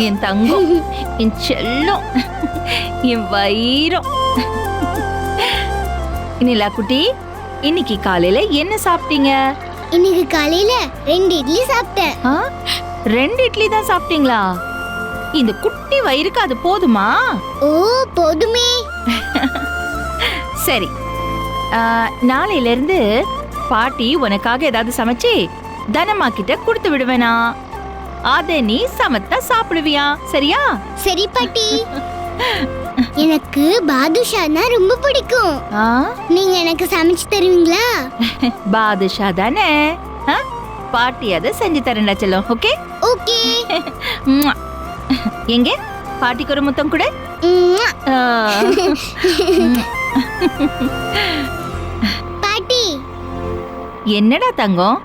என் தங்கம், என் செல்லம், என் வைரம். நிலா குட்டி, இன்னைக்கு காலையில என்ன சாப்பிட்டீங்க? இன்னைக்கு காலையில 2 இட்லி சாப்பிட்டேன். 2 இட்லி தான் சாப்பிட்டீங்களா? இந்த குட்டி வயிறுக்கு அது போதுமா? ஓ, போதுமே. சரி, நாளையில இருந்து பாட்டி உனக்காக ஏதாவது சமைச்சு தனமா கிட்ட கொடுத்து விடுவேனா? அத நீ சமத்தா சாப்பிடுவியா? சரியா? சரி பாட்டி. எனக்கு பாதுஷானா ரொம்ப பிடிக்கும். நீங்க எனக்கு சமைச்சு தருவீங்களா? பாதுஷா தானே, பாட்டி அதை செஞ்சு தரேன்டா செல்லம். Okay okay. எங்க பாட்டிக்கு ஒரு முத்தம் கூட. பாட்டி. என்னடா தங்கம்?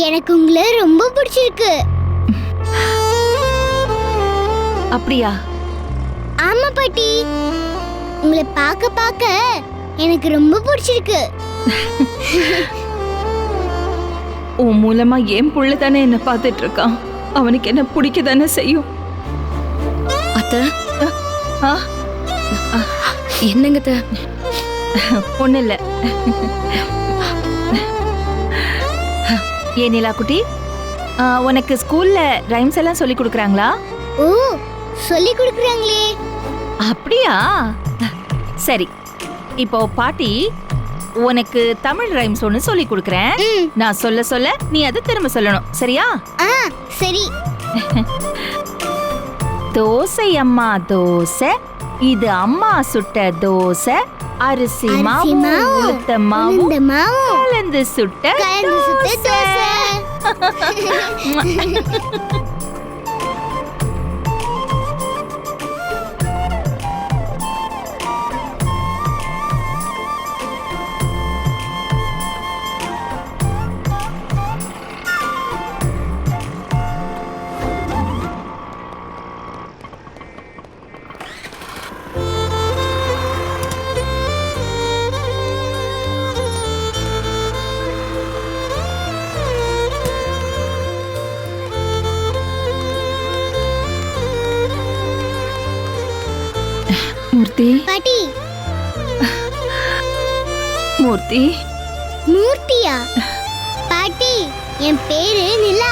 எனக்கு உங்களை ரொம்ப பிடிச்சிருக்கு. அப்படியா? ஆமா பாட்டி, உங்களை பார்க்க எனக்கு ரொம்ப பிடிச்சிருக்கு. உன் மூலமா என் புள்ள தானே என்ன பார்த்துட்டு இருக்கான். அவனுக்கு என்ன பிடிக்க தானே செய்யும். அத்தை, என்னங்க அத்தை? ஒண்ணு இல்ல. ஏன் நிலா குட்டி, உனக்கு ஸ்கூல்ல ரைம்ஸ் எல்லாம் சொல்லி கொடுக்கறாங்களா? ஓ, சொல்லி கொடுக்கறாங்களே. அப்படியா? சரி, இப்போ பாட்டி உனக்கு தமிழ் ரைம்ஸ் ஒன்னு சொல்லி கொடுக்கறேன். நான் சொல்ல சொல்ல நீ அதை திரும்ப சொல்லணும். சரியா? சரி. தோசை அம்மா தோசை, இது அம்மா சுட்ட தோசை, அரிசி மாவும் உளுத்த மாவும் கலந்து சுட்ட தோசை. மூர்த்தி. பாட்டி. மூர்த்தி. மூர்த்தியா? பாட்டி, என் பேரு நிலா.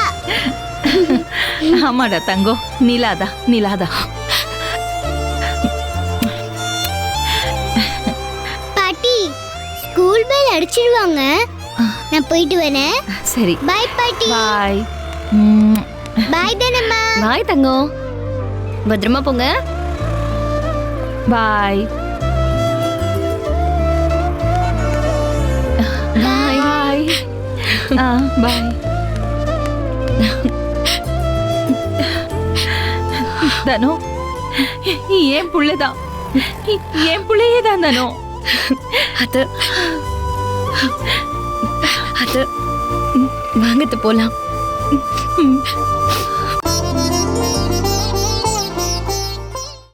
ஆமாடா தங்கம், நிலாதா நிலாதா. பாட்டி, ஸ்கூல் பெல் அடிச்சிடுவாங்க. நான் போயிட்டு வரேன். சரி, பை பாட்டி. பாய். பாய் தனம்மா. பாய் தங்கம், பத்திரமா போங்க. பாய். பாய் பாய். பாய். தனோ, ஏன் புள்ளதான், ஏன் புள்ளையேதான் தனோ. அது வாங்கத்து போலாம்.